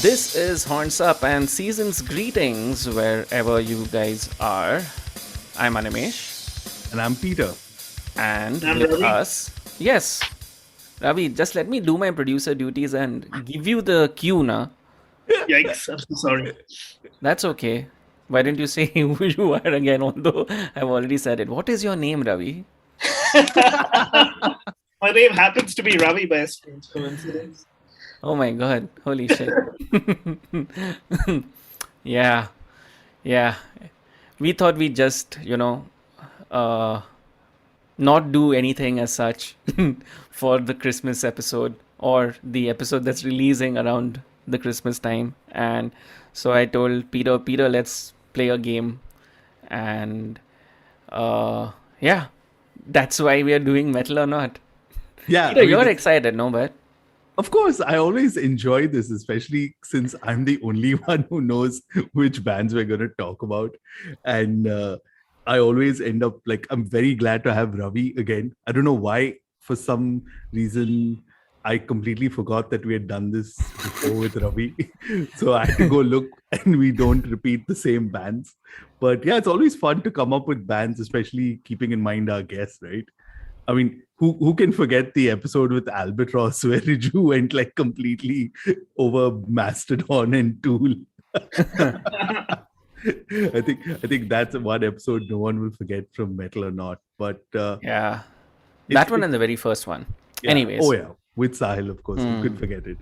This is Horns Up and Season's greetings wherever you guys are. I'm Animesh. And I'm Peter. And I'm with Ravi. us, yes, Ravi, just let me do my producer duties and give you the cue now. Yikes, I'm so sorry. That's okay. Why didn't you say who you are again, although I've already said it? What is your name, Ravi? My name happens to be Ravi by a strange coincidence. Oh my god, holy shit. Yeah, yeah. We thought we'd just, uh, not do anything as such for the Christmas episode or the episode that's releasing around the Christmas time. And so I told Peter, let's play a game. And yeah, that's why we are doing Metal or Not. Yeah, Peter, you're excited, no? But of course, I always enjoy this, especially since I'm the only one who knows which bands we're going to talk about. And I always end up I'm very glad to have Ravi again. I don't know why, for some reason, I completely forgot that we had done this before with Ravi. So I had to go look, and we don't repeat the same bands. But yeah, it's always fun to come up with bands, especially keeping in mind our guests, right? I mean, who can forget the episode with Albatross where Riju went completely over Mastodon and Tool? I think that's one episode no one will forget from Metal or Not. But yeah, that one and the very first one. Yeah. Anyways. Oh yeah, with Sahil, of course. Who could forget it?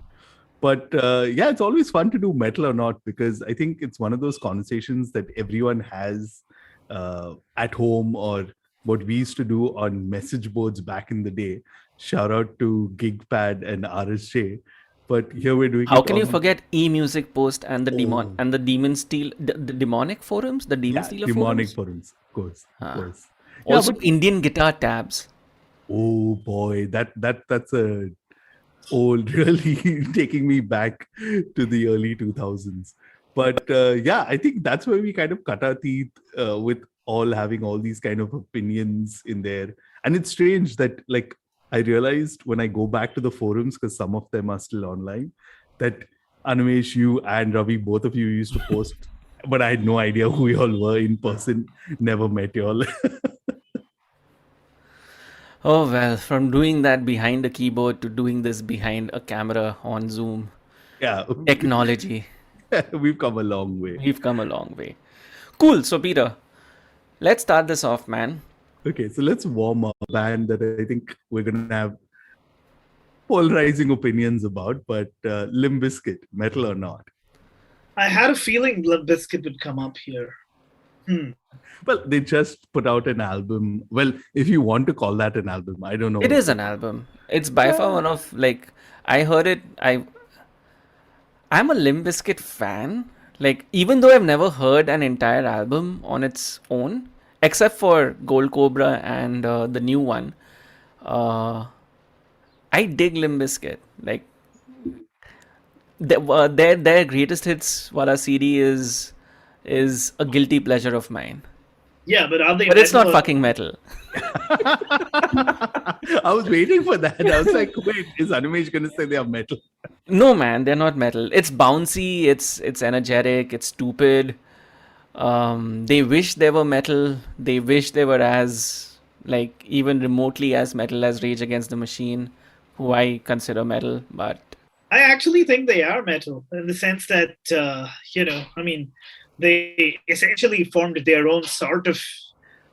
But yeah, it's always fun to do Metal or Not because I think it's one of those conversations that everyone has at home, or what we used to do on message boards back in the day. Shout out to GigPad and RSJ. But here we're doing. How can you forget eMusic Post and the Demon Steel, the demonic forums, the Demon Stealer demonic forums, of course. Also, Indian guitar tabs. Oh boy, that's a old, really taking me back to the early 2000s. But yeah, I think that's where we kind of cut our teeth with all having all these kind of opinions in there. And it's strange that I realized when I go back to the forums, because some of them are still online, that Animesh, you and Ravi, both of you used to post, but I had no idea who y'all were in person, never met y'all. Oh well, from doing that behind a keyboard to doing this behind a camera on Zoom. Yeah. Technology. We've come a long way. Cool. So Peter, let's start this off, man. Okay, so let's warm up a band that I think we're going to have polarizing opinions about, but Limp Bizkit, Metal or Not? I had a feeling Limp Bizkit would come up here. Well, they just put out an album. Well, if you want to call that an album, I don't know. It is an album. It's by far one of, I heard it, I'm a Limp Bizkit fan. Even though I've never heard an entire album on its own, except for Gold Cobra and the new one, I dig Limp Bizkit. Their greatest hits wala CD is a guilty pleasure of mine. Yeah, but are they? But it's not fucking metal. I was waiting for that. I was like, wait, is Animesh going to say they are metal? No, man, they're not metal. It's bouncy, it's energetic, it's stupid. They wish they were metal. They wish they were as, even remotely as metal as Rage Against the Machine, who I consider metal, but... I actually think they are metal in the sense that, they essentially formed their own sort of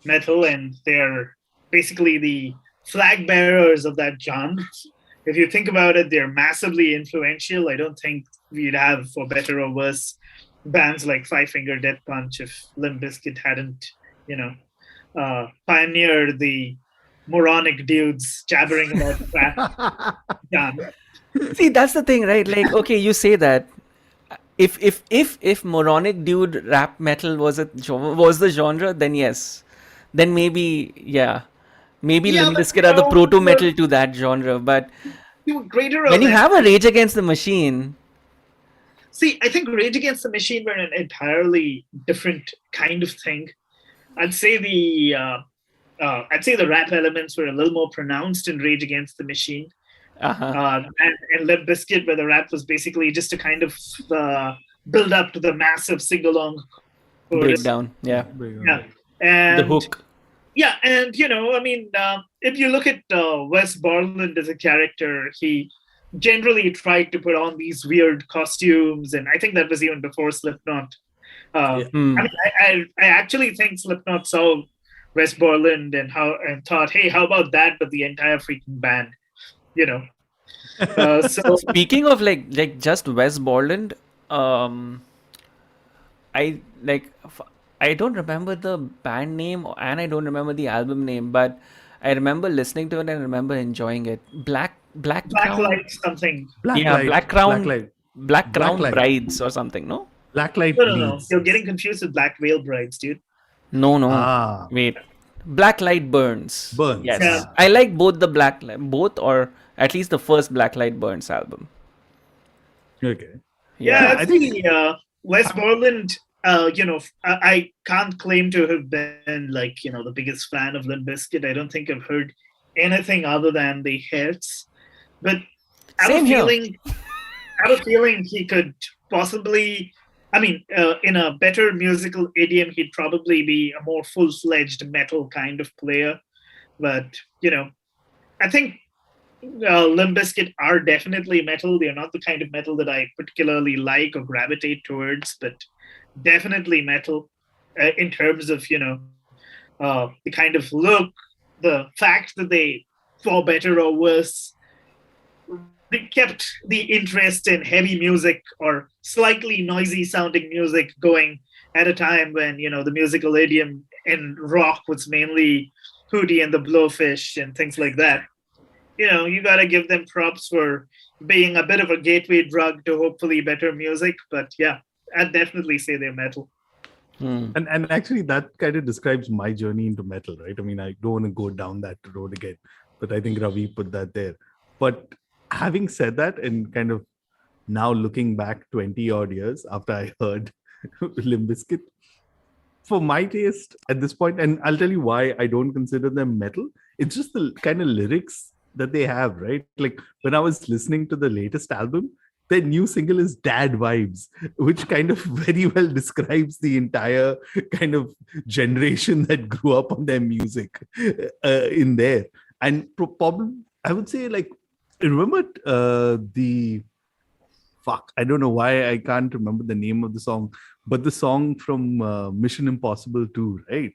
metal, and they're basically the flag bearers of that genre. If you think about it, they're massively influential. I don't think we'd have, for better or worse, bands like Five Finger Death Punch if Limp Bizkit hadn't, pioneered the moronic dudes jabbering about rap genre. See, that's the thing, right? Okay, you say that. If moronic dude rap metal was the genre, then yes. Then maybe, yeah. Maybe Limp Bizkit are the proto-metal to that genre, but when you have a Rage Against the Machine... See, I think Rage Against the Machine were an entirely different kind of thing. I'd say the rap elements were a little more pronounced in Rage Against the Machine. Uh-huh. And Limp Bizkit, where the rap was basically just to kind of build up to the massive sing-along chorus. Breakdown. Yeah. Yeah, The and hook. yeah, and if you look at Wes Borland as a character, he generally tried to put on these weird costumes, and I think that was even before Slipknot. Yeah. I mean, I actually think Slipknot saw Wes Borland and thought, hey, how about that, but the entire freaking band, you know. So Speaking of like just Wes Borland, um, I like I don't remember the band name and I don't remember the album name, but I remember listening to it and I remember enjoying it. Black Crown, Blacklight something. yeah, Blacklight, Black Crown Blacklight, Brides or something. No, Blacklight No. bleeds. You're getting confused with Black Veil Brides, dude. no. Ah, Wait, Black Light Burns. burns. Yes, I like both both or at least the first Black Light Burns album. Okay. Yeah, Yeah. I think actually, Wes Borland, I can't claim to have been like, the biggest fan of Limp Bizkit. I don't think I've heard anything other than the hits. But I have Same a here. feeling, he could possibly, in a better musical idiom, he'd probably be a more full-fledged metal kind of player. But, I think Limp Bizkit are definitely metal. They're not the kind of metal that I particularly like or gravitate towards, but definitely metal in terms of the kind of look, the fact that they, for better or worse, they kept the interest in heavy music or slightly noisy sounding music going at a time when the musical idiom in rock was mainly Hootie and the Blowfish and things like that. You got to give them props for being a bit of a gateway drug to hopefully better music. But yeah, I'd definitely say they're metal. and actually that kind of describes my journey into metal, right? I mean, I don't want to go down that road again, but I think Ravi put that there. But having said that, and kind of now looking back 20 odd years after I heard Limp Bizkit, for my taste at this point, and I'll tell you why I don't consider them metal, it's just the kind of lyrics that they have, right? Like when I was listening to the latest album, their new single is Dad Vibes, which kind of very well describes the entire kind of generation that grew up on their music in there. And probably, I would say, like, remember the I don't know why I can't remember the name of the song, but the song from Mission Impossible 2, right?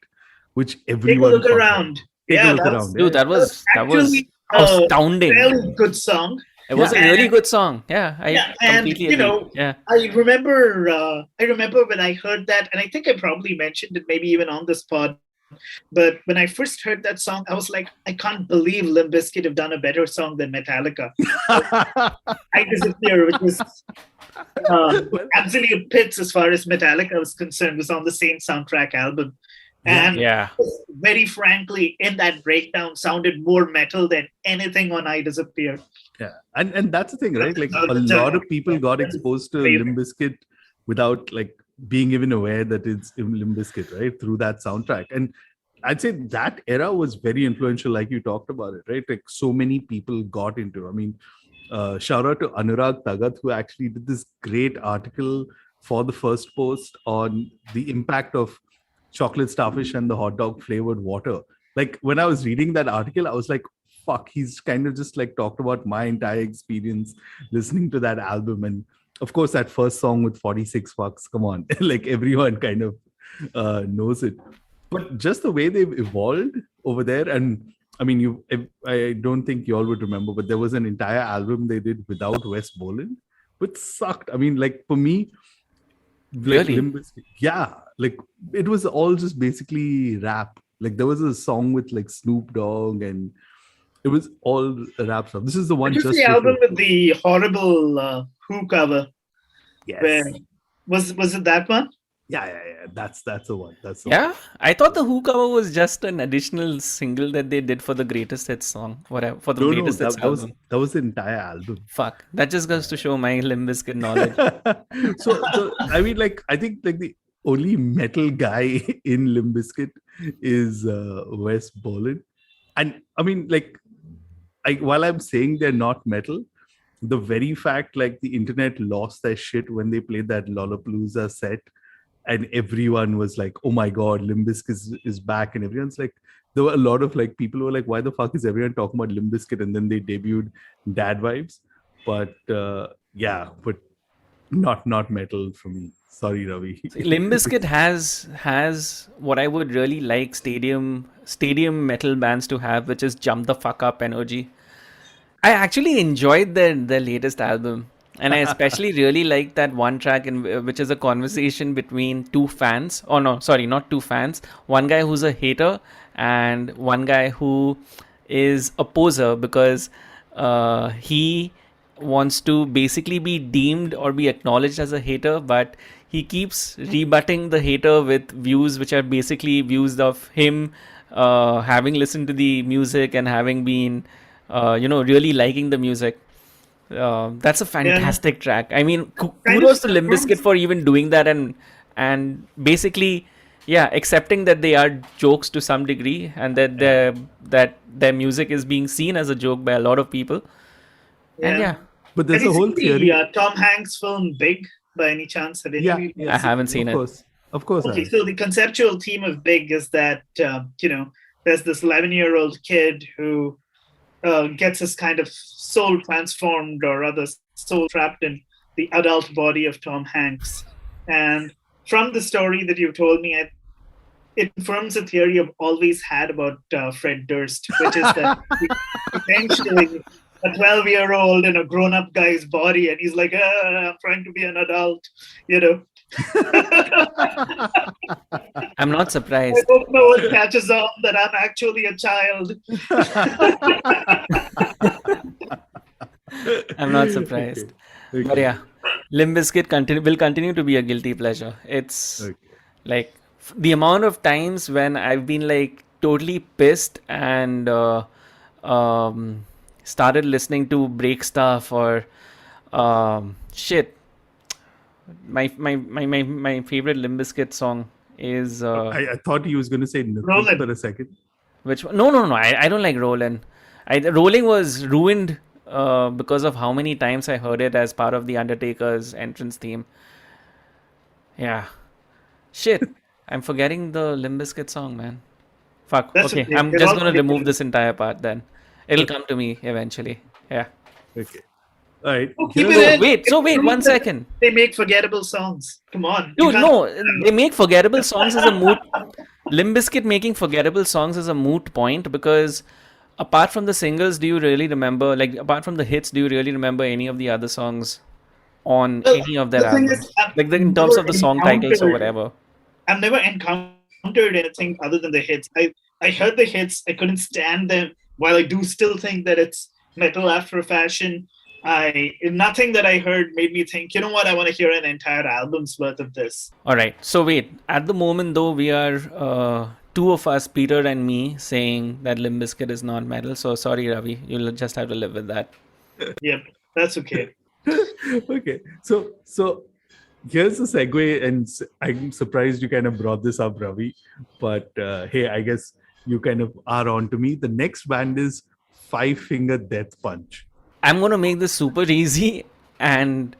Which Take a everyone look talked about. around. Take a Yeah, look that's around. Dude, Yeah. that was actually a astounding. fairly good song. It was a Yeah. really good song. Yeah, I Yeah, and completely agree. Yeah. I remember when I heard that, and I think I probably mentioned it maybe even on this pod. But when I first heard that song, I was like, I can't believe Limp Bizkit have done a better song than Metallica. I Disappear, which was absolute pits as far as Metallica was concerned, was on the same soundtrack album. And Yeah. very frankly, in that breakdown, sounded more metal than anything on I Disappear. Yeah, and that's the thing, right? Like a lot of people got exposed to Limp Bizkit without like being even aware that it's Limp Bizkit, right? Through that soundtrack. And I'd say that era was very influential, like you talked about it, right? Like so many people got into. I mean, shout out to Anurag Tagat, who actually did this great article for the first post on the impact of chocolate starfish and the hot dog flavored water. Like when I was reading that article, I was like, fuck, he's kind of just like talked about my entire experience listening to that album. And of course, that first song with 46 fucks, come on, like everyone kind of knows it. But just the way they've evolved over there, and I mean, I don't think you all would remember, but there was an entire album they did without Wes Borland, which sucked. I mean, like for me, like Really? yeah, like it was all just basically rap. Like there was a song with like Snoop Dogg, and it was all rap stuff. This is the one. Just Just the album before. with the horrible Who cover. Yes. Where was it that one? Yeah. That's the one. That's the Yeah, one. I thought the Who cover was just an additional single that they did for the greatest hits song, whatever, for the No, greatest hits album. that was the entire album. Fuck, that just goes to show my Limp Bizkit knowledge. so I mean, like I think like the only metal guy in Limp Bizkit is Wes Borland, and I mean like while I'm saying they're not metal, the very fact like the internet lost their shit when they played that Lollapalooza set, and everyone was like, "Oh my god, Limp Bizkit is back!" And everyone's like, there were a lot of like people who were like, "Why the fuck is everyone talking about Limp Bizkit?" And then they debuted Dad Vibes, but yeah, but not metal for me. Sorry, Ravi. Limp Bizkit has what I would really like stadium metal bands to have, which is jump the fuck up energy. I actually enjoyed their latest album, and I especially really like that one track in which is a conversation between two fans. Oh no, sorry, not two fans. One guy who's a hater and one guy who is a poser because he wants to basically be deemed or be acknowledged as a hater, but he keeps rebutting the hater with views which are basically views of him having listened to the music and having been really liking the music. That's a fantastic track. I mean, kudos to Limp Bizkit for even doing that and basically, yeah, accepting that they are jokes to some degree and that their music is being seen as a joke by a lot of people. And yeah, but there's a whole theory. Tom Hanks film Big by any chance? Have any of you? I haven't seen it. Of course. Okay, so the conceptual theme of Big is that there's this 11-year-old kid who gets his kind of soul transformed or rather soul trapped in the adult body of Tom Hanks. And from the story that you told me, it confirms a theory I've always had about Fred Durst, which is that essentially a 12-year-old in a grown-up guy's body, and he's like, I'm trying to be an adult, I'm not surprised. I hope no one catches on that I'm actually a child. I'm not surprised. Okay. But yeah, Limp Bizkit will continue to be a guilty pleasure. It's like the amount of times when I've been like totally pissed and started listening to break stuff or shit. My favorite Limp Bizkit song is. I thought he was going to say Rollin' for a second. Which one? No. I don't like Rollin'. Rolling was ruined because of how many times I heard it as part of the Undertaker's entrance theme. Yeah. Shit. I'm forgetting the Limp Bizkit song, man. Fuck. Okay. I'm just going to remove this entire part then. It'll come to me eventually. Yeah. Okay. All right. Wait 1 second. They make forgettable songs. Come on. Dude, no. They make forgettable songs as a moot. Limp Bizkit making forgettable songs is a moot point because apart from the singles, do you really remember, like, apart from the hits, do you really remember any of the other songs on any of their albums? Like, in terms of the song titles or whatever. I've never encountered anything other than the hits. I heard the hits. I couldn't stand them. While I do still think that it's metal after a fashion, nothing that I heard made me think, you know what, I want to hear an entire album's worth of this. All right. So wait, at the moment though, we are two of us, Peter and me, saying that Limp Bizkit is not metal. So sorry, Ravi, you'll just have to live with that. Yep, that's okay. Okay. So here's a segue, and I'm surprised you kind of brought this up, Ravi. But hey, I guess you kind of are on to me. The next band is Five Finger Death Punch. I'm gonna make this super easy and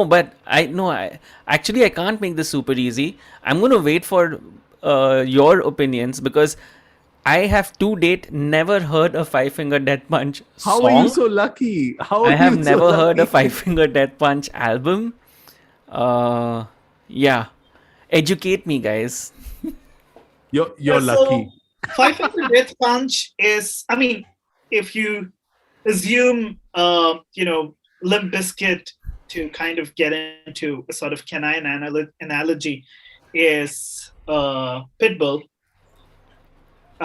but I can't make this super easy. I'm gonna wait for your opinions because I have to date never heard a Five Finger Death Punch song. How are you so lucky? I have never heard a Five Finger Death Punch album. Yeah, educate me, guys. You're lucky. Five Finger Death Punch is, I mean, if you assume, Limp Bizkit to kind of get into a sort of canine analogy is Pitbull.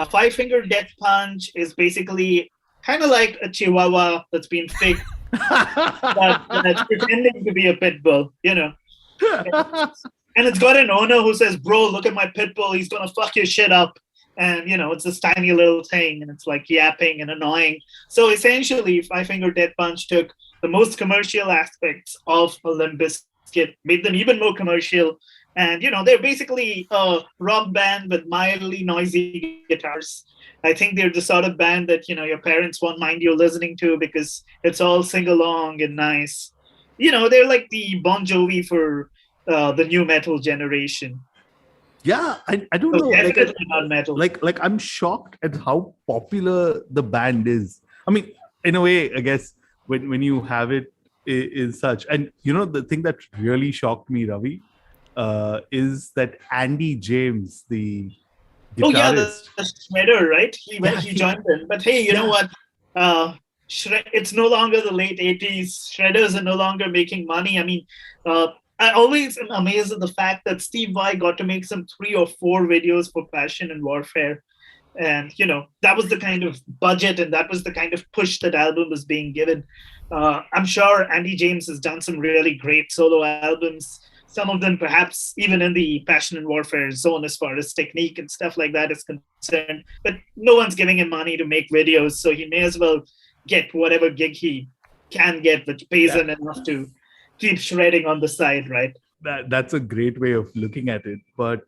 Five Finger Death Punch is basically kind of like a Chihuahua that's been faked, but that's pretending to be a Pitbull, And it's got an owner who says, "Bro, look at my Pitbull. He's gonna fuck your shit up." And, it's this tiny little thing, and it's like yapping and annoying. So essentially, Five Finger Death Punch took the most commercial aspects of a Limp Bizkit Bizkit, made them even more commercial. And they're basically a rock band with mildly noisy guitars. I think they're the sort of band that your parents won't mind you listening to because it's all sing along and nice. They're like the Bon Jovi for the new metal generation. Yeah, I don't So know. definitely not metal. Like I'm shocked at how popular the band is. I mean, in a way, I guess when you have it is such. And the thing that really shocked me, Ravi, is that Andy James, the Oh yeah, the guitarist. Shredder, right? Yeah, He joined in. But hey, you know yeah, what? It's no longer the late '80s. Shredders are no longer making money. I mean, I always am amazed at the fact that Steve Vai got to make some 3 or 4 videos for Passion and Warfare, and that was the kind of budget and that was the kind of push that album was being given. I'm sure Andy James has done some really great solo albums, some of them perhaps even in the Passion and Warfare zone as far as technique and stuff like that is concerned, but no one's giving him money to make videos, so he may as well get whatever gig he can get, which pays him enough to keep shredding on the side, right? that's a great way of looking at it. But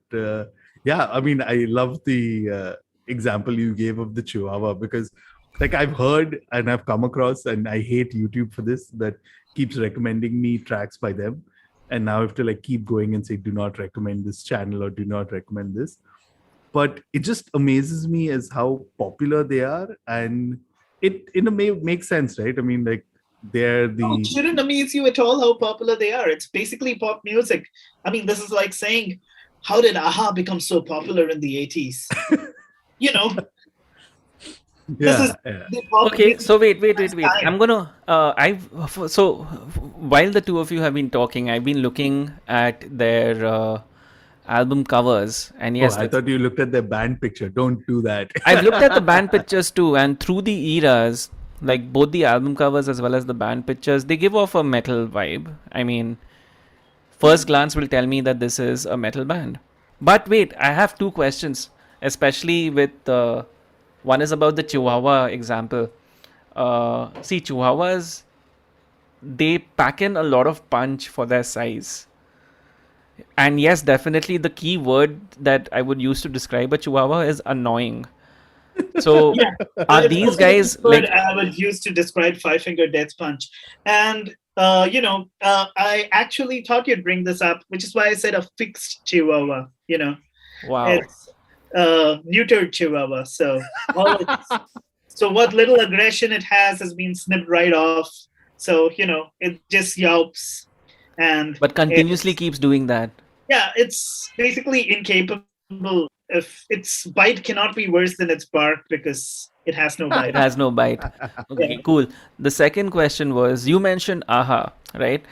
yeah, I mean, I love the example you gave of the Chihuahua, because like I've heard and I've come across, and I hate YouTube for this, that keeps recommending me tracks by them, and now I have to like keep going and say, do not recommend this channel or do not recommend this. But it just amazes me as how popular they are, and it in a way makes sense, right? I mean, like they're No, it the shouldn't amaze you at all how popular they are. It's basically pop music. I mean, this is like saying, how did AHA become so popular in the 80s? You know, this is yeah. the pop Okay, music so wait. time. I'm gonna. So while the two of you have been talking, I've been looking at their album covers, and Oh, yes, I thought you looked at their band picture. Don't do that. I've looked at the band pictures too, and through the eras, like both the album covers as well as the band pictures, they give off a metal vibe. I mean, first glance will tell me that this is a metal band. But wait, I have two questions, especially with one is about the Chihuahua example. See, Chihuahuas, they pack in a lot of punch for their size. And yes, definitely the key word that I would use to describe a Chihuahua is annoying. So Yeah, are it's these also the guys word like, I would use to describe Five Finger Death Punch. And, I actually thought you'd bring this up, which is why I said a fixed Chihuahua. wow. It's neutered Chihuahua. So so what little aggression it has been snipped right off. So it just yelps, and But continuously it's keeps doing that. it's basically incapable. If its bite cannot be worse than its bark because it has no It bite. has no bite. Okay, Yeah. cool. The second question was, you mentioned AHA, right?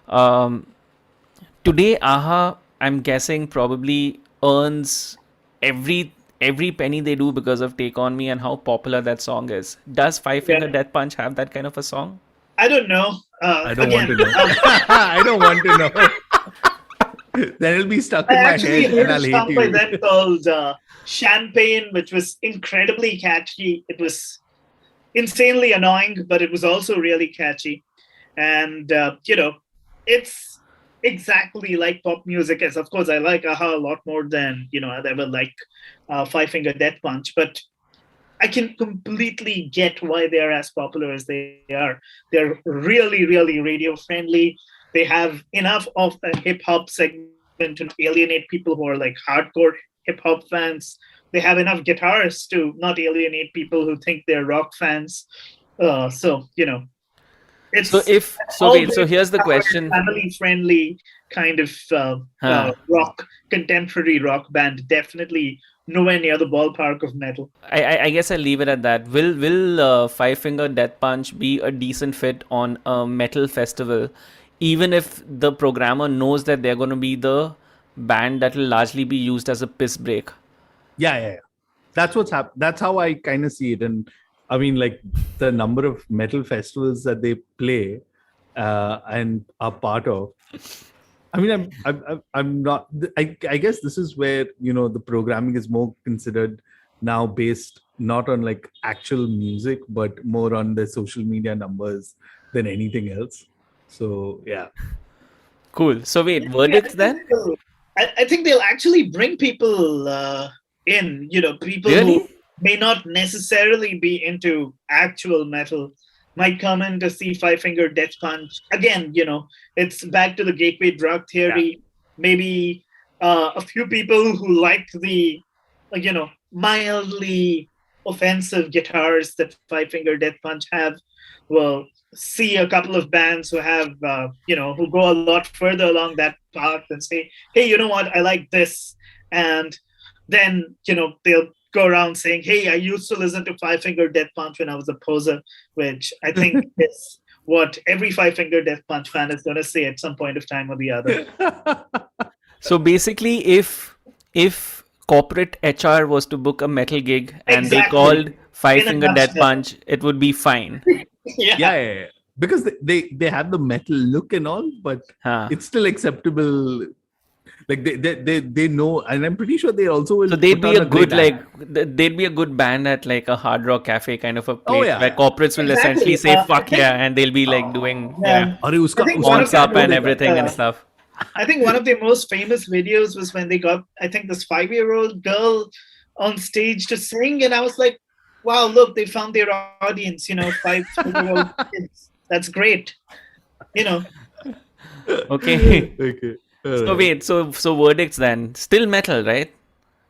Um, Today, AHA, I'm guessing, probably earns every every penny they do because of Take On Me and how popular that song is. Does Five Finger Yeah. Death Punch have that kind of a song? I don't know. I don't want Again, to know. I don't want to know. Then it'll be stuck I in my actually head heard and a I'll hate song by you. them called Champagne, which was incredibly catchy. It was insanely annoying, but it was also really catchy. And, it's exactly like pop music. As of course, I like AHA a lot more than, I'd ever like Five Finger Death Punch. But I can completely get why they are as popular as they are. They're really, really radio friendly. They have enough of a hip hop segment to alienate people who are like hardcore hip hop fans. They have enough guitarists to not alienate people who think they're rock fans. So So it's if so, all wait. So very here's the question. family friendly kind of Huh. rock, contemporary rock band. Definitely nowhere near the ballpark of metal. I guess I'll leave it at that. Will Five Finger Death Punch be a decent fit on a metal festival, even if the programmer knows that they're going to be the band that will largely be used as a piss break? Yeah. That's what's happened. That's how I kind of see it. And I mean, like the number of metal festivals that they play and are part of. I mean, I'm not. I guess this is where the programming is more considered now, based not on like actual music, but more on the social media numbers than anything else. So yeah. Cool. So wait, Yeah, verdicts then? I think they'll actually bring people in, people who Really? may not necessarily be into actual metal might come in to see Five Finger Death Punch. Again, it's back to the gateway drug Yeah. theory. Maybe a few people who like the, mildly offensive guitars that Five Finger Death Punch have will see a couple of bands who have, who go a lot further along that path and say, hey, you know what, I like this. And then, they'll go around saying, hey, I used to listen to Five Finger Death Punch when I was a poser, which I think is what every Five Finger Death Punch fan is going to say at some point of time or the other. So basically, if corporate HR was to book a metal gig and they Exactly. called Five In a Finger Death nutshell. Punch, it would be fine. Yeah. Because they have the metal look and all, but Huh. it's still acceptable. Like they know, and I'm pretty sure they also will. So they'd put be on a good great act. they'd be a good band at like a hard rock cafe kind of a place Oh yeah, where corporates will essentially Exactly. say I fuck think, yeah, and they'll be like doing yeah. अरे I उसका think उसका one of horns the up and most, everything and stuff. I think one of the most famous videos was when they got, I think, this 5-year-old girl on stage to sing, and I was like, wow, look, they found their audience, 5-year-old kids. That's great. Okay. Okay. So Alright. wait, so verdicts then. Still metal, right?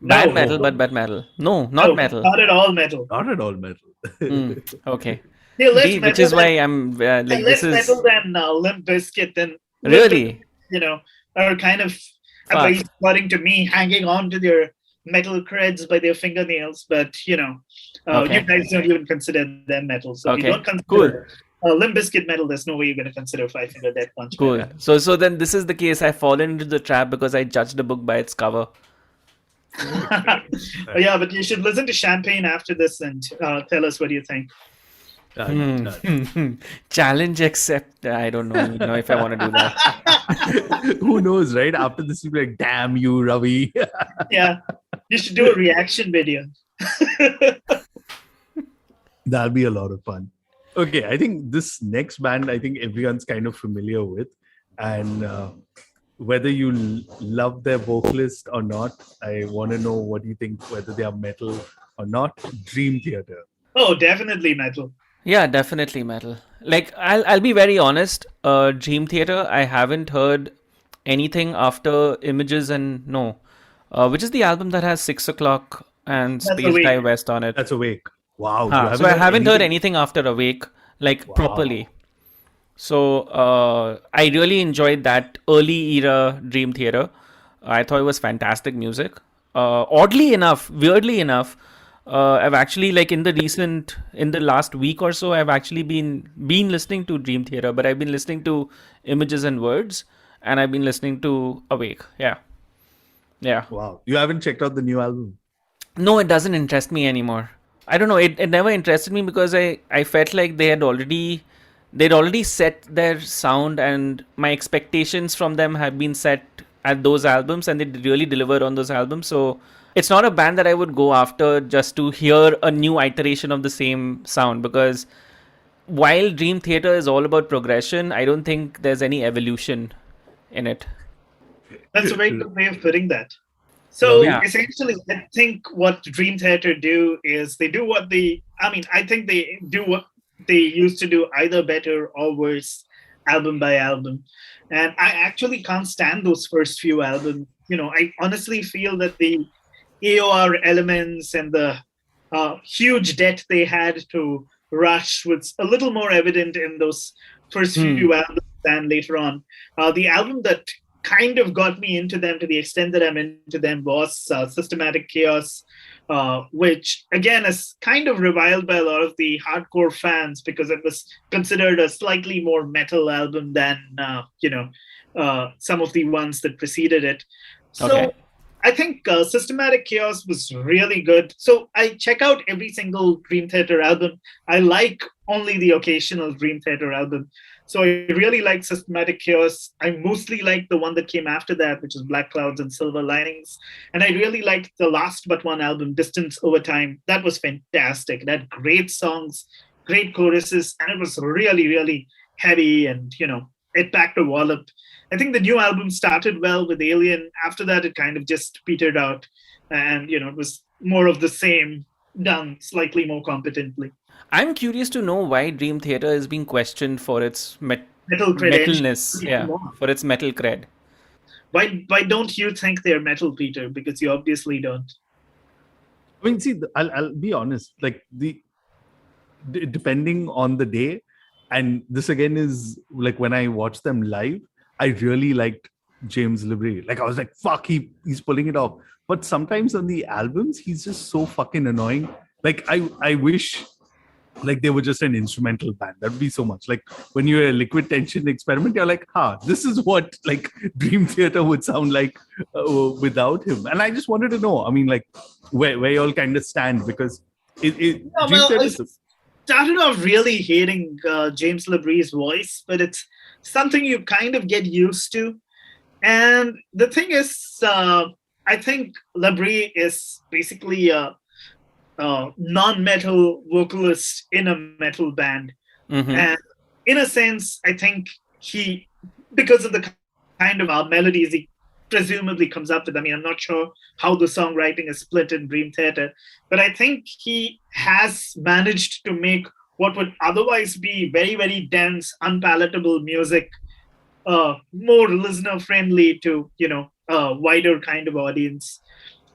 Bad No. metal, but bad metal. No, No, not metal. not at all metal. Not at all metal. Okay. They're less See, which metal is why than, I'm like and this less metal is than Limp Bizkit, and really are kind of, at fuck. least according to me, hanging on to their metal creds by their fingernails. But you Okay. guys don't even consider them metal. So if you Okay. don't consider Cool. Limp Bizkit metal, there's no way you're going to consider Five Finger Death Punch Cool. metal. So then this is the case. I've fallen into the trap because I judged a book by its cover. Yeah, but you should listen to Champagne after this and tell us what you think. Challenge accept. I don't know if I want to do that. Who knows, right? After this, you'll be like, damn you, Ravi. Yeah, you should do a reaction video. That'll be a lot of fun. Okay, I think this next band, I think everyone's kind of familiar with. And whether you love their vocalist or not, I want to know what you think, whether they are metal or not. Dream Theater. Oh, definitely metal. Yeah, definitely metal. Like I'll be very honest. Dream Theater. I haven't heard anything after Images and no, which is the album that has 6 o'clock and That's Space Awake. Guy West on it. That's Awake. Wow. So I haven't heard anything after Awake, like Wow. properly. So I really enjoyed that early era Dream Theater. I thought it was fantastic music. Oddly enough, weirdly enough, I've actually like in the last week or so, I've actually been listening to Dream Theater, but I've been listening to Images and Words, and I've been listening to Awake. Yeah. Wow. You haven't checked out the new album? No, it doesn't interest me anymore. I don't know. It never interested me because I felt like they'd already set their sound, and my expectations from them have been set at those albums, and they really deliver on those albums. So it's not a band that I would go after just to hear a new iteration of the same sound, because while Dream Theater is all about progression, I don't think there's any evolution in it. That's a very good way of putting that. So Yeah. essentially, I think what Dream Theater do is they do what I think they do what they used to do, either better or worse, album by album. And I actually can't stand those first few albums. I honestly feel that the AOR elements and the huge debt they had to Rush was a little more evident in those first few albums than later on. The album that kind of got me into them to the extent that I'm into them was Systematic Chaos, which again is kind of reviled by a lot of the hardcore fans because it was considered a slightly more metal album than some of the ones that preceded it. So Okay. I think Systematic Chaos was really good. So I check out every single Dream Theater album. I like only the occasional Dream Theater album. So I really like Systematic Chaos. I mostly like the one that came after that, which is Black Clouds and Silver Linings. And I really liked the last but one album, Distance Over Time. That was fantastic. It had great songs, great choruses, and it was really, really heavy, and it packed a wallop. I think the new album started well with Alien. After that, it kind of just petered out, and it was more of the same, done slightly more competently. I'm curious to know why Dream Theater is being questioned for its Metal credentials. metalness. Come Yeah, on. for its metal cred. Why don't you think they're metal, Peter? Because you obviously don't. I mean, see, I'll be honest. Like depending on the day, and this again is like when I watched them live, I really liked James Libri. Like I was like, fuck, he's pulling it off. But sometimes on the albums, he's just so fucking annoying. Like I wish like they were just an instrumental band. That'd be so much. Like when you're a Liquid Tension Experiment, you're like, this is what like Dream Theater would sound like without him. And I just wanted to know, I mean, like where you all kind of stand, because Dream Theater I started off really hating James Labrie's voice, but it's something you kind of get used to. And the thing is, I think Labrie is basically a non-metal vocalist in a metal band. Mm-hmm. And in a sense, I think he, because of the kind of melodies he presumably comes up with, I mean, I'm not sure how the songwriting is split in Dream Theater, but I think he has managed to make what would otherwise be very, very dense, unpalatable music more listener friendly to, a wider kind of audience.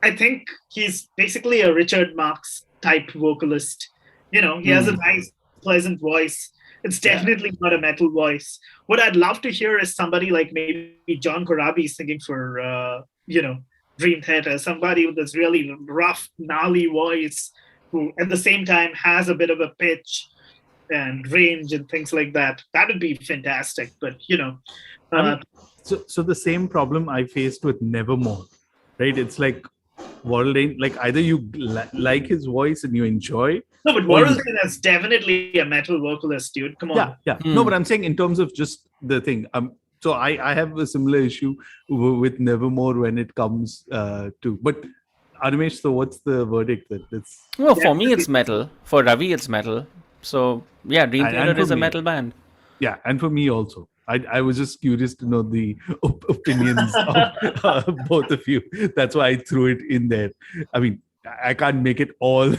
I think he's basically a Richard Marx type vocalist. He has a nice, pleasant voice. It's definitely not a metal voice. What I'd love to hear is somebody like maybe John Corabi singing for, Dream Theater, somebody with this really rough, gnarly voice who at the same time has a bit of a pitch and range and things like that. That would be fantastic. But, so the same problem I faced with Nevermore, right? It's like Warren, like either you like his voice and you enjoy. No, but Warren is definitely a metal vocalist, dude. Come on. Yeah. No, but I'm saying in terms of just the thing. So I have a similar issue with Nevermore when it comes to. But Animesh, so what's the verdict that it's? Well, for me, it's metal. For Ravi, it's metal. So yeah, Dream Theater is a metal band. Yeah, and for me also. I was just curious to know the opinions of both of you. That's why I threw it in there. I mean, I can't make it all.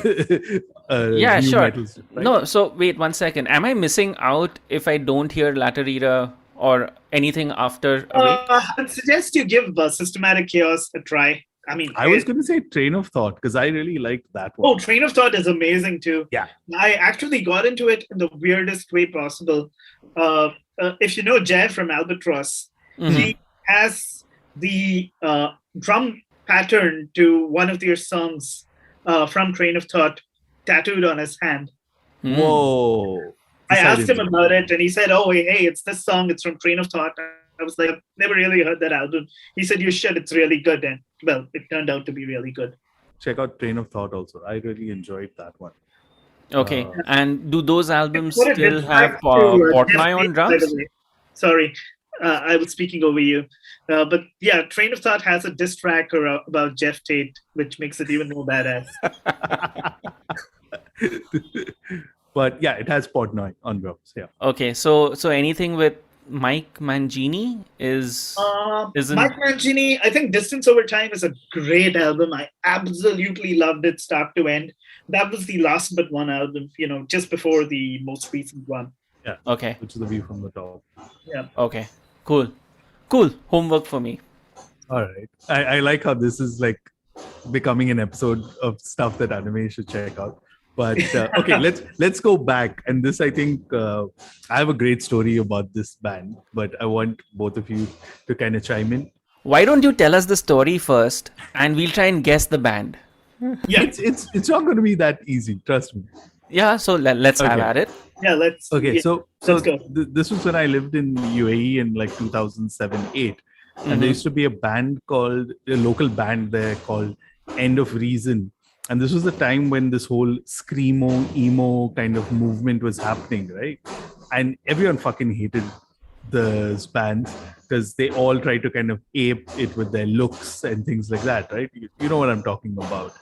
Yeah, sure. Metals, right? No, so wait 1 second. Am I missing out if I don't hear Laterita or anything after Awake? I'd suggest you give Systematic Chaos a try. I mean, I was going to say Train of Thought because I really liked that one. Oh, Train of Thought is amazing too. Yeah. I actually got into it in the weirdest way possible. If you know Jay from Albatross, he has the drum pattern to one of their songs from Train of Thought tattooed on his hand. Whoa. I asked him about it and he said, oh, hey, it's this song. It's from Train of Thought. I was like, I've never really heard that album. He said, you should. It's really good. And well, it turned out to be really good. Check out Train of Thought also. I really enjoyed that one. Okay. And do those albums still have Portnoy on drums? Sorry, I was speaking over you. But yeah, Train of Thought has a diss track about Jeff Tate, which makes it even more badass. But yeah, it has Portnoy on drums. Yeah. Okay. So anything with Mike Mangini isn't Mike Mangini. I think Distance Over Time is a great album. I absolutely loved it start to end. That was the last but one album, just before the most recent one. Yeah. Okay. Which is The View from the Top. Yeah. Okay. Cool. Homework for me. All right. I like how this is like becoming an episode of stuff that anime should check out. But okay, let's go back. And this, I think, I have a great story about this band, but I want both of you to kind of chime in. Why don't you tell us the story first, and we'll try and guess the band? Yeah, it's not going to be that easy. Trust me. Yeah, so let's have at it. Yeah, let's. Okay, yeah, so go. This was when I lived in UAE in like 2007-8, and there used to be a local band there called End of Reason. And this was the time when this whole screamo, emo kind of movement was happening, right? And everyone fucking hated those bands because they all tried to kind of ape it with their looks and things like that, right? You know what I'm talking about.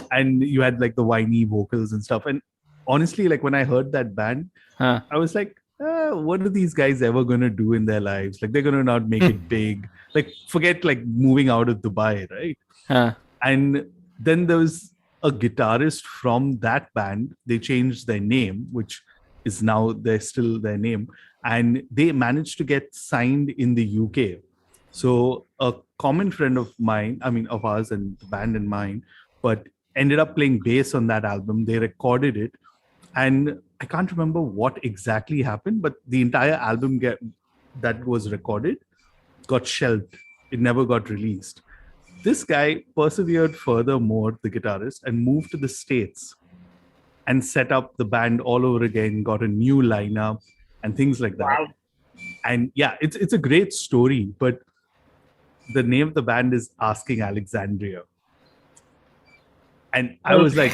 And you had like the whiny vocals and stuff. And honestly, like when I heard that band, I was like, what are these guys ever going to do in their lives? Like, they're going to not make it big. Like, forget like moving out of Dubai, right? Huh. And then there was a guitarist from that band. They changed their name, which is now they're still their name, and they managed to get signed in the UK. So a common friend of mine, I mean of ours and the band and mine, but ended up playing bass on that album. They recorded it, and I can't remember what exactly happened, but the entire album that was recorded got shelved. It never got released. This guy persevered furthermore, the guitarist, and moved to the States and set up the band all over again, got a new lineup and things like that. Wow. And yeah, it's a great story, but the name of the band is Asking Alexandria. And I was like,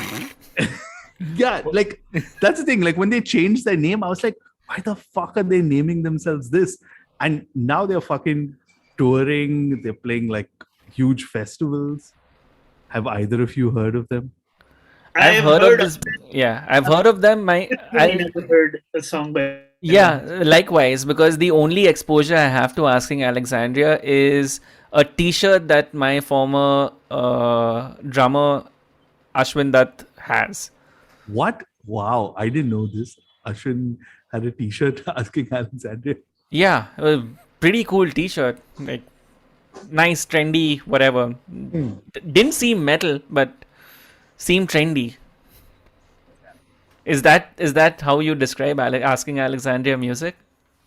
yeah, like that's the thing. Like when they changed their name, I was like, why the fuck are they naming themselves this? And now they're fucking touring, they're playing like huge festivals. Have either of you heard of them? I I've have heard of heard of this. Yeah, I've heard of them. really never heard a song by them. Yeah, likewise, because the only exposure I have to Asking Alexandria is a T-shirt that my former drummer Ashwin Dutt has. What? Wow, I didn't know this. Ashwin had a t-shirt asking Alexandria. Yeah, a pretty cool T-shirt, like nice, trendy, whatever. Didn't seem metal, but seemed trendy. Is that how you describe Asking Alexandria music?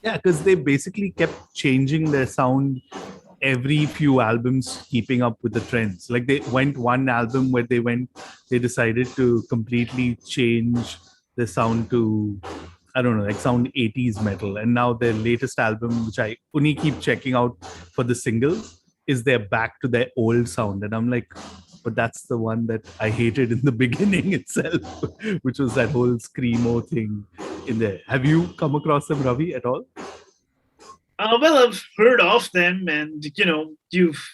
Yeah, because they basically kept changing their sound every few albums, keeping up with the trends. Like they went one album where they decided to completely change the sound to, I don't know, like sound 80s metal. And now their latest album, which I only keep checking out for the singles, is they're back to their old sound. And I'm like, but that's the one that I hated in the beginning itself, which was that whole screamo thing in there. Have you come across them, Ravi, at all? Well, I've heard of them, and you've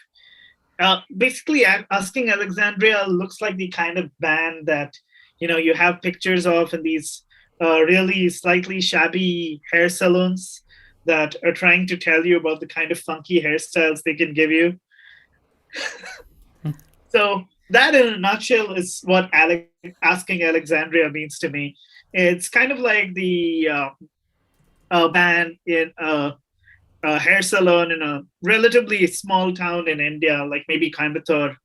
basically Asking Alexandria looks like the kind of band that you have pictures of in these really slightly shabby hair salons that are trying to tell you about the kind of funky hairstyles they can give you. So that, in a nutshell, is what Asking Alexandria means to me. It's kind of like the band in a hair salon in a relatively small town in India, like maybe Coimbatore,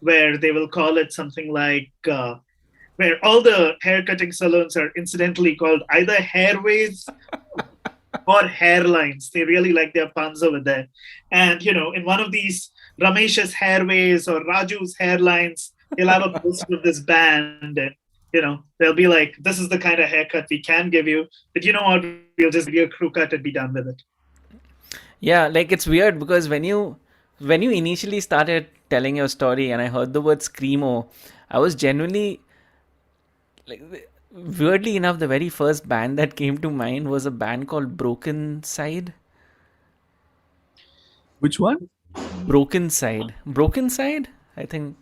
where they will call it something like where all the haircutting salons are incidentally called either hairways or hairlines. They really like their puns over there. And in one of these Ramesh's hairways or Raju's hairlines, he'll have a poster of this band, and they'll be like, "This is the kind of haircut we can give you, but you know what? We'll just give you a crew cut and be done with it." Yeah, like it's weird because when you initially started telling your story and I heard the word screamo, I was genuinely like, weirdly enough, the very first band that came to mind was a band called Broken Side. Which one? Broken Side. Broken Side? I think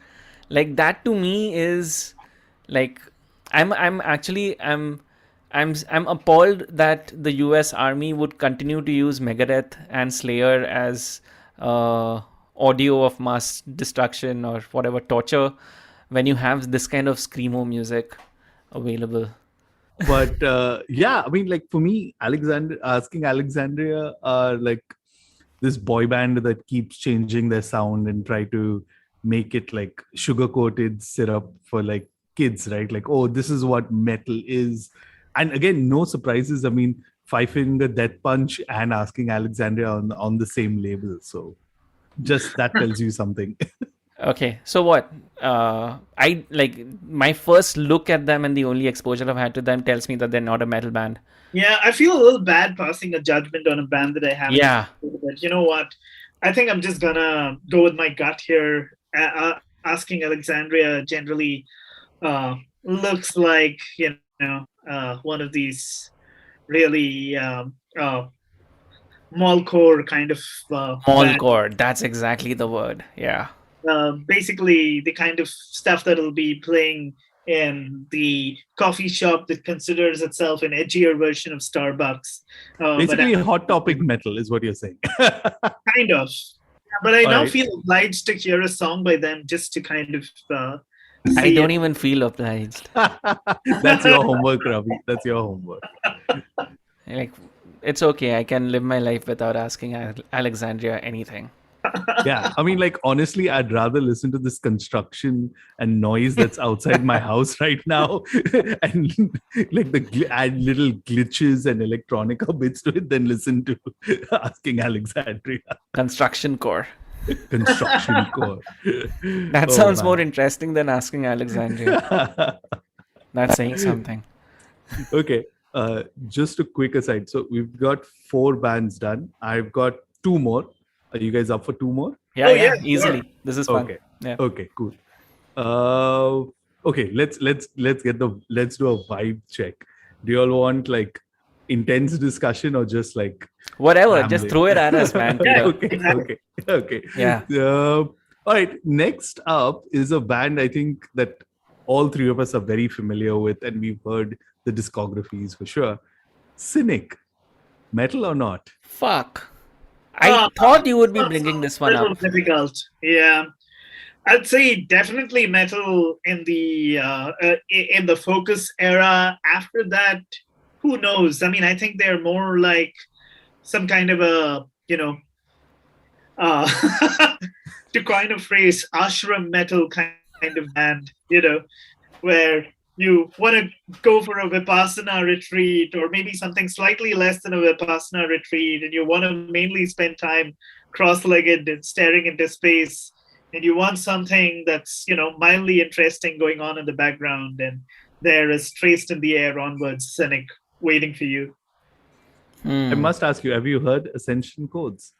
like that to me is like I'm actually I'm appalled that the US Army would continue to use Megadeth and Slayer as audio of mass destruction or whatever torture when you have this kind of screamo music available. But yeah, I mean, like for me, Asking Alexandria are like this boy band that keeps changing their sound and try to make it like sugar coated syrup for like kids, right? Like, oh, this is what metal is. And again, no surprises. I mean, Five Finger Death Punch and Asking Alexandria on the same label. So just that tells you something. Okay, so what? I like my first look at them and the only exposure I've had to them tells me that they're not a metal band. Yeah, I feel a little bad passing a judgment on a band that I haven't. Yeah. But you know what? I think I'm just gonna go with my gut here. Asking Alexandria generally looks like one of these really mallcore kind of Mallcore, that's exactly the word. Yeah. basically the kind of stuff that'll be playing in the coffee shop that considers itself an edgier version of Starbucks. Basically, hot topic metal is what you're saying. Kind of. But I All now right. feel obliged to hear a song by them just to kind of I see don't it. even feel obliged. That's your homework, Ravi. That's your homework. Like, it's okay. I can live my life without asking Alexandria anything. Yeah, I mean, like, honestly, I'd rather listen to this construction and noise that's outside my house right now and like add little glitches and electronica bits to it than listen to asking Alexandria. Construction core. Construction core. That Oh, sounds more man. interesting than asking Alexandria. That's saying something. Okay, just a quick aside. So we've got 4 bands done. I've got 2 more. Are you guys up for 2 more? Yeah, Oh, yeah, yeah, easily. sure. This is fun. Okay. Yeah. Okay, cool. Okay, let's do a vibe check. Do you all want like intense discussion or just like Whatever, just rambling? throw it at us, man, Yeah, Peter. Okay, exactly. okay. Yeah. All right, next up is a band I think that all 3 of us are very familiar with and we've heard the discographies for sure. Cynic, metal or not? Fuck. I thought you would be bringing this one Little up. difficult. Yeah. I'd say definitely metal in the Focus era. After that, who knows? I mean, I think they're more like some kind of a uh, to coin a phrase, ashram metal kind of band. Where you want to go for a Vipassana retreat or maybe something slightly less than a Vipassana retreat, and you want to mainly spend time cross-legged and staring into space, and you want something that's mildly interesting going on in the background, and there is Traced in the Air onwards, Cynic waiting for you. I must ask you, have you heard Ascension Codes?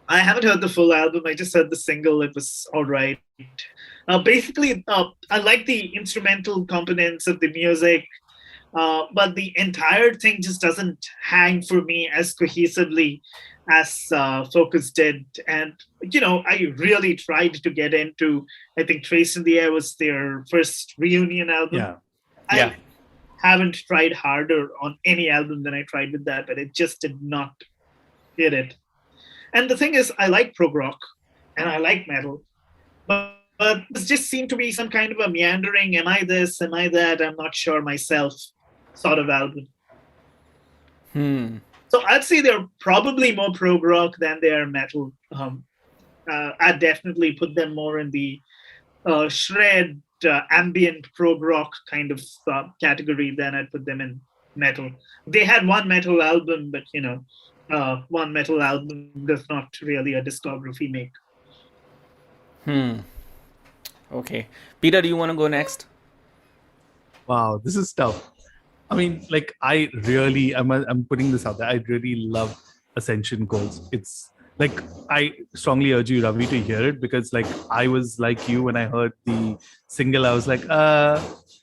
I haven't heard the full album. I just heard the single. It was all right. Basically, I like the instrumental components of the music, but the entire thing just doesn't hang for me as cohesively as Focus did. And, I really tried to get into, I think Trace in the Air was their first reunion album. Yeah. Yeah. I haven't tried harder on any album than I tried with that, but it just did not hit it. And the thing is, I like prog rock and I like metal, but this just seemed to be some kind of a meandering, am I this, am I that, I'm not sure myself sort of album. So I'd say they're probably more prog rock than they are metal. I'd definitely put them more in the shred, ambient prog rock kind of category than I'd put them in metal. They had one metal album, but one metal album does not really a discography make. Okay. Peter, do you want to go next? Wow, this is tough. I mean, like, I'm putting this out there. I really love Ascension Codes. It's like, I strongly urge you, Ravi, to hear it because, like, I was like you when I heard the single. I was like,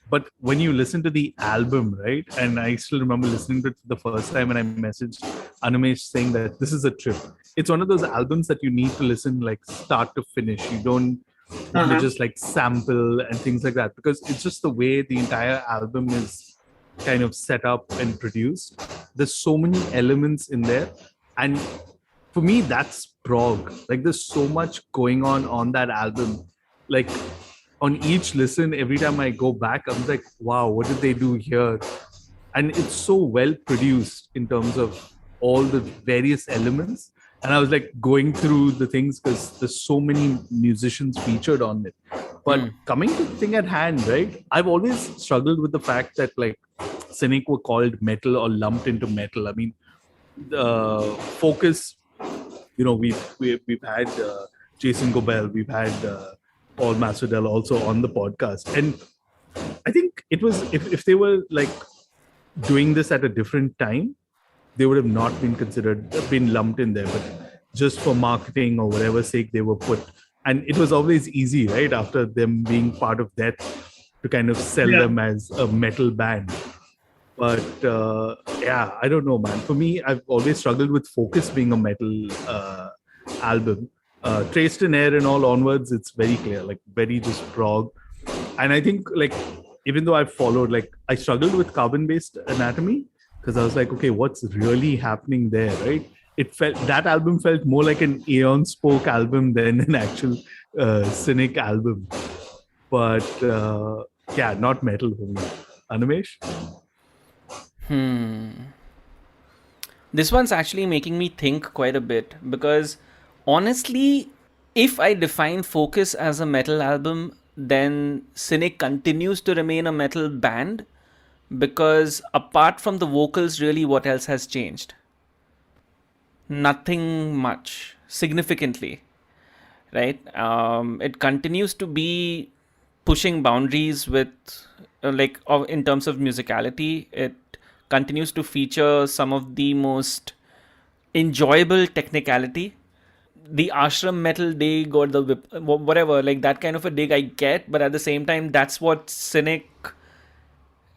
but when you listen to the album, right? And I still remember listening to it for the first time and I messaged Animesh saying that this is a trip. It's one of those albums that you need to listen like start to finish. You don't want to just like sample and things like that because it's just the way the entire album is kind of set up and produced. There's so many elements in there. And for me, that's prog. Like there's so much going on that album. Like on each listen, every time I go back, I'm like, wow, what did they do here? And it's so well produced in terms of all the various elements. And I was like going through the things because there's so many musicians featured on it. But coming to the thing at hand, right? I've always struggled with the fact that like Cynic were called metal or lumped into metal. I mean, the Focus, we've had Jason Gobel, we've had Paul Masvidal also on the podcast, and I think it was if they were like doing this at a different time, they would have not been lumped in there, but just for marketing or whatever sake they were put. And it was always easy, right? After them being part of that, to kind of sell them as a metal band. But I don't know, man. For me, I've always struggled with Focus being a metal album. Traced in Air and all onwards, it's very clear, like very just prog. And I think like even though I followed, like I struggled with carbon-based anatomy because I was like, okay, what's really happening there, right? It felt that album felt more like an Aeon Spoke album than an actual Cynic album. But yeah, not metal for me. Animesh? This one's actually making me think quite a bit because honestly, if I define Focus as a metal album, then Cynic continues to remain a metal band because apart from the vocals, really, what else has changed? Nothing much significantly, right? It continues to be pushing boundaries with, in terms of musicality. It continues to feature some of the most enjoyable technicality. The ashram metal dig or the whatever, like that kind of a dig I get, but at the same time, that's what Cynic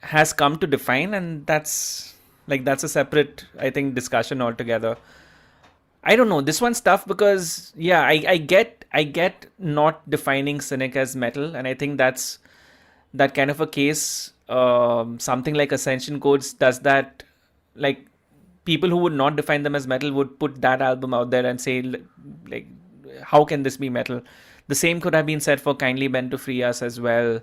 has come to define, and that's a separate, I think, discussion altogether. I don't know. This one's tough because yeah, I get not defining Cynic as metal, and I think that's that kind of a case. Something like Ascension Codes does that. Like people who would not define them as metal would put that album out there and say, like, how can this be metal? The same could have been said for Kindly Bend to Free Us as well.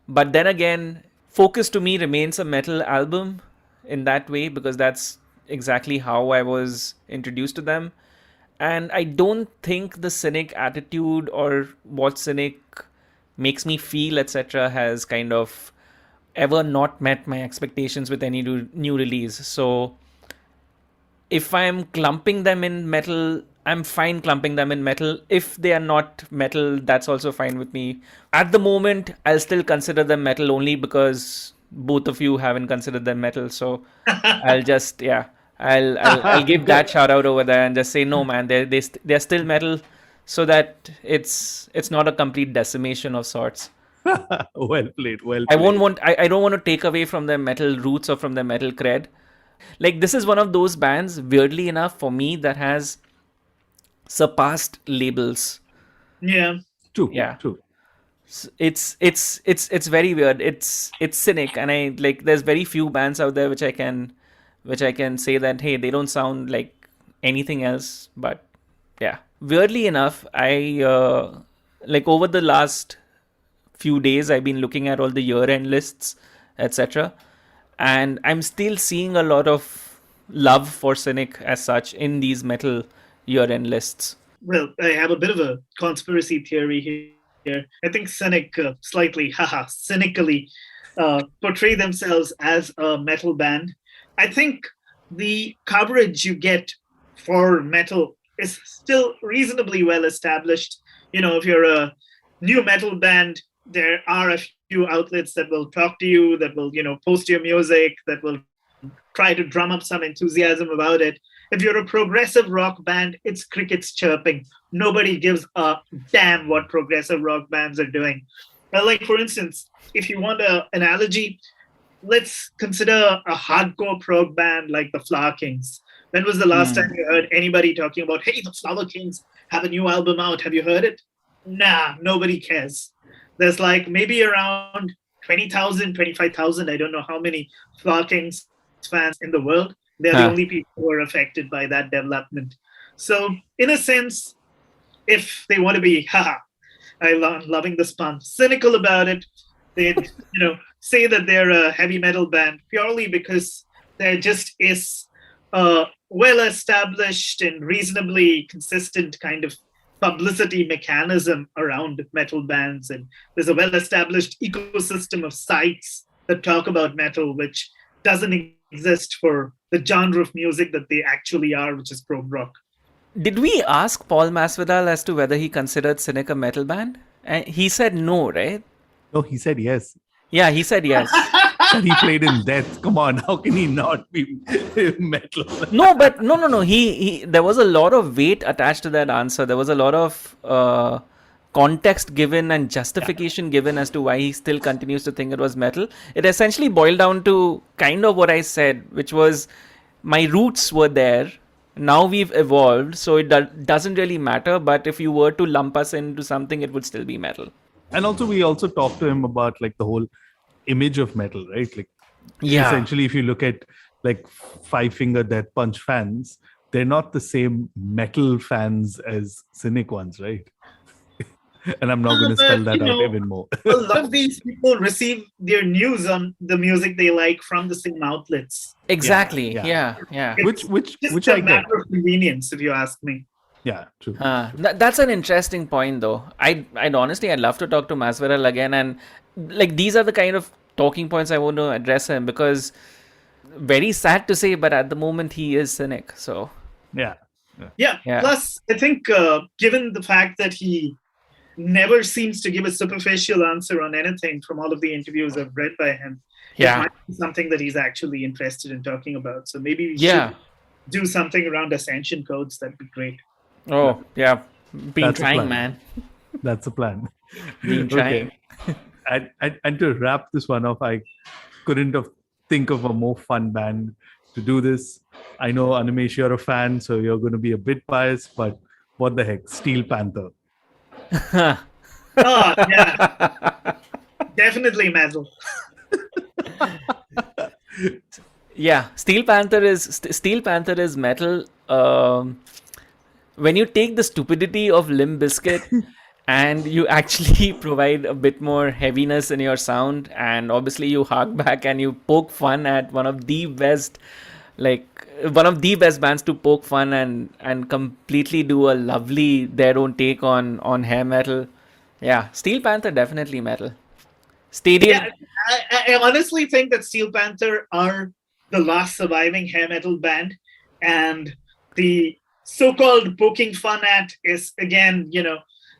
But then again, Focus to me remains a metal album in that way because that's exactly how I was introduced to them. And I don't think the Cynic attitude or what Cynic makes me feel, etc., has kind of ever not met my expectations with any new release. So if I'm clumping them in metal, I'm fine clumping them in metal. If they are not metal, that's also fine with me. At the moment, I'll still consider them metal only because both of you haven't considered them metal. So I'll just, yeah, I'll give that shout out over there and just say no, man, they're still metal, so that it's not a complete decimation of sorts. Well played. Well I played. won't want I don't want to take away from their metal roots or from their metal cred. Like this is one of those bands, weirdly enough, for me that has surpassed labels. Yeah. True. Yeah. True. It's very weird. It's Cynic, and I like there's very few bands out there which I can say that hey, they don't sound like anything else. But yeah, weirdly enough, I like over the last few days I've been looking at all the year-end lists, etc., and I'm still seeing a lot of love for Cynic as such in these metal year-end lists. Well, I have a bit of a conspiracy theory here. I think Cynic slightly, cynically portray themselves as a metal band. I think the coverage you get for metal is still reasonably well established. If you're a new metal band, there are a few outlets that will talk to you, that will, post your music, that will try to drum up some enthusiasm about it. If you're a progressive rock band, it's crickets chirping. Nobody gives a damn what progressive rock bands are doing. Well, like, for instance, if you want an analogy, let's consider a hardcore prog band like the Flower Kings. When was the last time you heard anybody talking about, hey, the Flower Kings have a new album out? Have you heard it? Nah, nobody cares. There's like maybe around 20,000, 25,000. I don't know how many Flower Kings fans in the world. They're the only people who are affected by that development. So, in a sense, if they want to be, I'm loving this pun, cynical about it, they'd, say that they're a heavy metal band purely because there just is a well-established and reasonably consistent kind of publicity mechanism around metal bands. And there's a well-established ecosystem of sites that talk about metal, which doesn't exist for the genre of music that they actually are, which is prog rock. Did we ask Paul Masvidal as to whether he considered Cynic a metal band? And he said no, right? No, he said yes. Yeah, he said yes. And he played in Death. Come on, how can he not be metal? No, but no. He there was a lot of weight attached to that answer. There was a lot of context given and justification given as to why he still continues to think it was metal. It essentially boiled down to kind of what I said, which was my roots were there. Now we've evolved, so it doesn't really matter. But if you were to lump us into something, it would still be metal. And also, we also talked to him about like the whole image of metal, right? Like, Yeah. essentially, if you look at like Five Finger Death Punch fans, they're not the same metal fans as Cynic ones, right? And I'm not going to But, spell that out even more. a lot of these people receive their news on the music they like from the same outlets. Exactly. yeah. Yeah. It's which just I a get. matter of convenience, if you ask me. Yeah, true. That's an interesting point, though. I'd honestly, I'd love to talk to Masvidal again, and like these are the kind of talking points I want to address him, because very sad to say, but at the moment he is Cynic. So Yeah. Yeah. Yeah. Plus, I think given the fact that he never seems to give a superficial answer on anything from all of the interviews I've read by him, it yeah, might be something that he's actually interested in talking about. So maybe we yeah. should do something around ascension codes. That'd be great. Oh, yeah. Been That's a trying, plan. man. That's a plan. Been trying. And to wrap this one off, I couldn't have think of a more fun band to do this. I know, Animesh, you're a fan, so you're going to be a bit biased, but what the heck? Steel Panther. Oh, yeah. Definitely metal. Yeah, Steel Panther is metal. When you take the stupidity of Limp Bizkit and you actually provide a bit more heaviness in your sound, and obviously you hark back and you poke fun at one of the best bands to poke fun and completely do a lovely their own take on hair metal. Yeah, Steel Panther definitely metal. Stadium. Yeah, I honestly think that Steel Panther are the last surviving hair metal band, and the so-called poking fun at is again,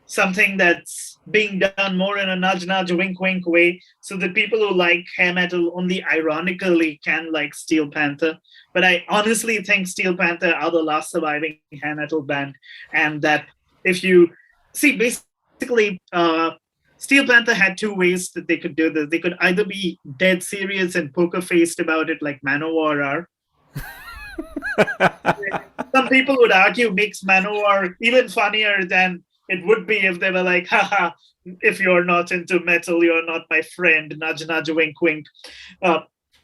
something that's being done more in a nudge, wink way, so that people who like hair metal only ironically can like Steel Panther. But I honestly think Steel Panther are the last surviving hair metal band, and that if you see, basically, Steel Panther had two ways that they could do this. They could either be dead serious and poker faced about it, like Manowar are. Some people would argue makes Manowar even funnier than it would be if they were like, haha, if you're not into metal, you're not my friend, nudge, wink.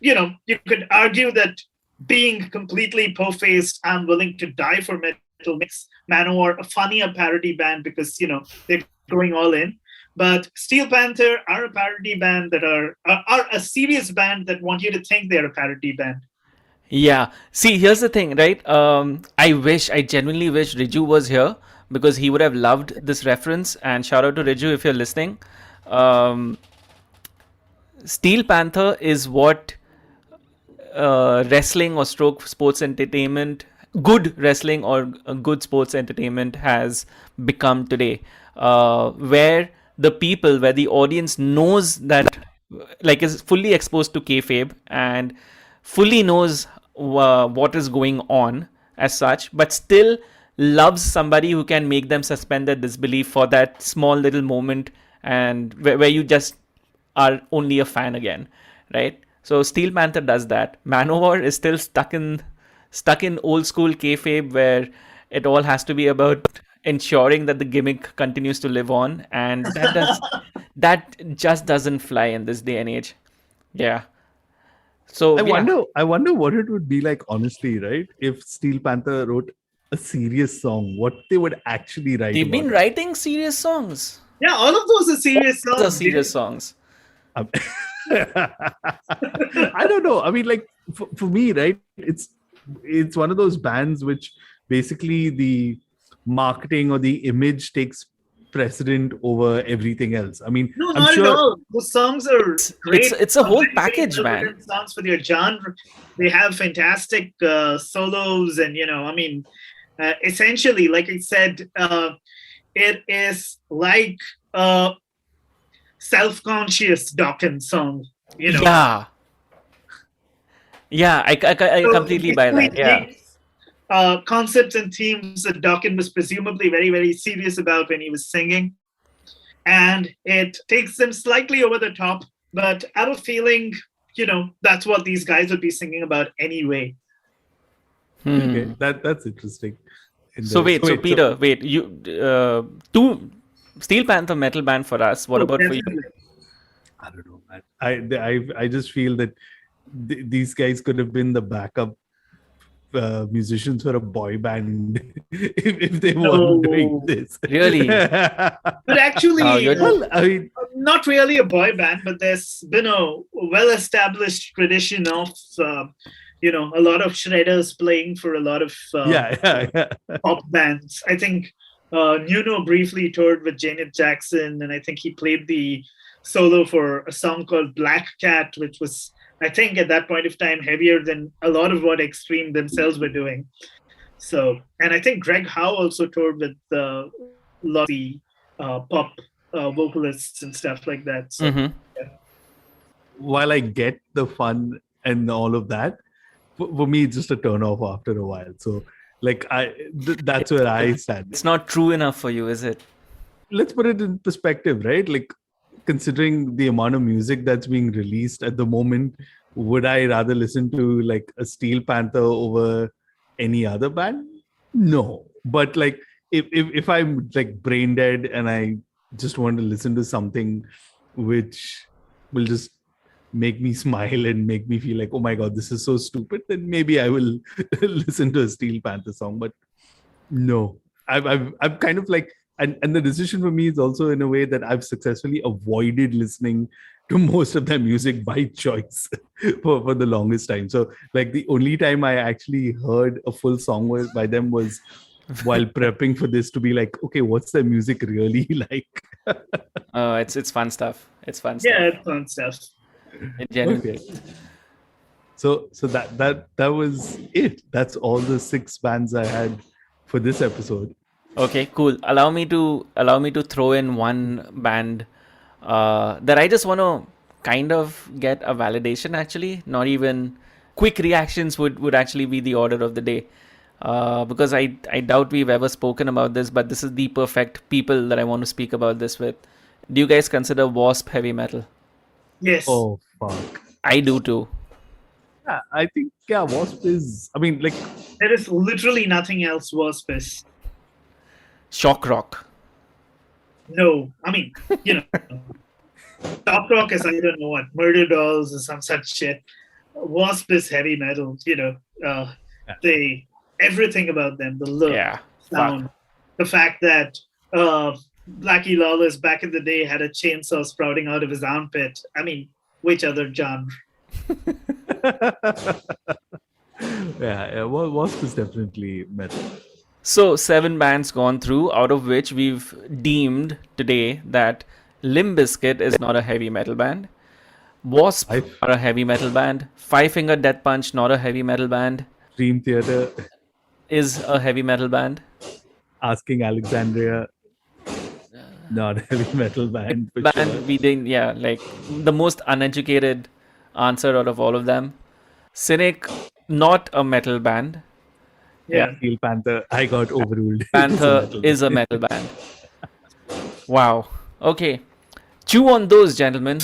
You could argue that being completely po-faced, I'm willing to die for metal, makes Manowar a funnier parody band because, they're going all in. But Steel Panther are a parody band that are a serious band that want you to think they're a parody band. Yeah. See, here's the thing, right? I genuinely wish Riju was here, because he would have loved this reference. And shout out to Riju if you're listening. Steel Panther is what wrestling or stroke sports entertainment, good wrestling or good sports entertainment has become today, where the audience knows that, like, is fully exposed to kayfabe and fully knows what is going on as such, but still loves somebody who can make them suspend their disbelief for that small little moment, and where you just are only a fan again, right? So Steel Panther does that. Manowar is still stuck in old school kayfabe, where it all has to be about ensuring that the gimmick continues to live on, and that just doesn't fly in this day and age. Yeah. So I wonder what it would be like, honestly, right? If Steel Panther wrote a serious song, what they would actually write. They've been writing serious songs. Yeah, all of those are serious songs. Those are serious songs. I don't know. I mean, like, for me, right? It's one of those bands which basically the marketing or the image takes precedent over everything else. I mean, no, I'm not sure at all. Those songs are great. It's a whole package, man. Songs for their genre. They have fantastic solos, and essentially, like I said, it is like a self-conscious Dawkins song. Yeah. Yeah, I completely buy that. Yeah. Concepts and themes that Dawkins was presumably very, very serious about when he was singing. And it takes them slightly over the top, but I have a feeling, that's what these guys would be singing about anyway. Okay, that's interesting. So Peter, you Steel Panther metal band for us. What Oh, about for you? definitely. I don't know, man. I just feel that these guys could have been the backup musicians for a boy band if they weren't doing No, this. Really? but actually, You're Well, I mean, not really a boy band, but there's been a well-established tradition of, a lot of shredders playing for a lot of yeah. pop bands. I think Nuno briefly toured with Janet Jackson, and I think he played the solo for a song called Black Cat, which was, I think, at that point of time, heavier than a lot of what Extreme themselves were doing. So, and I think Greg Howe also toured with a lot of the pop vocalists and stuff like that. So, Mhm. While I get the fun and all of that, for me, it's just a turn off after a while. So, like, that's where I stand. It's not true enough for you, is it? Let's put it in perspective, right? Like, considering the amount of music that's being released at the moment, would I rather listen to like a Steel Panther over any other band? No. But like, if I'm like brain dead and I just want to listen to something which will just make me smile and make me feel like, oh my god, this is so stupid, then maybe I will listen to a Steel Panther song. But no, I'm kind of like, and the decision for me is also in a way that I've successfully avoided listening to most of their music by choice for the longest time. So like the only time I actually heard a full song by them was while prepping for this, to be like, okay, what's their music really like? It's fun stuff. It's fun stuff. yeah, it's fun stuff. Genuinely. Okay. So that was it. That's all the 6 bands I had for this episode. Okay, cool. Allow me to throw in one band that I just want to kind of get a validation. Actually, not even quick reactions would actually be the order of the day. Because I doubt we've ever spoken about this, but this is the perfect people that I want to speak about this with. Do you guys consider W.A.S.P heavy metal? Yes. Oh fuck. I do too. Yeah, I think W.A.S.P is. I mean, like, There is literally nothing else worse. This. Shock rock. No, I mean, top rock is, I don't know what, Murder Dolls or some such shit. W.A.S.P is heavy metal. They everything about them, the look, Yeah. sound, the fact that Blackie Lawless back in the day had a chainsaw sprouting out of his armpit. I mean, which other genre? W.A.S.P is definitely metal. So 7 bands gone through, out of which we've deemed today that Limp Bizkit is not a heavy metal band. W.A.S.P not a heavy metal band. Five Finger Death Punch not a heavy metal band. Dream Theater Is a heavy metal band. asking Alexandria, not a heavy metal band. For Band sure. we didn't, yeah, like the most uneducated answer out of all of them. Cynic, not a metal band. Yeah. Steel Panther, I got overruled. Panther is a metal band. Wow. Okay. Chew on those, gentlemen.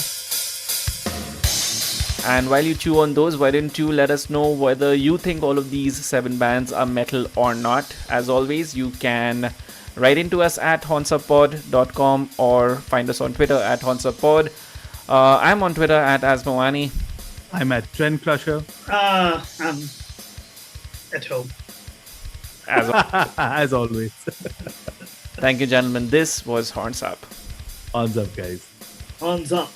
And while you chew on those, why don't you let us know whether you think all of these 7 bands are metal or not. As always, you can write into us at honsapod.com or find us on Twitter at honsapod. I'm on Twitter at Asmawani. I'm at Trend Crusher. I'm at home. As always. Thank you, gentlemen. This was Horns Up. Horns up, guys. Horns up.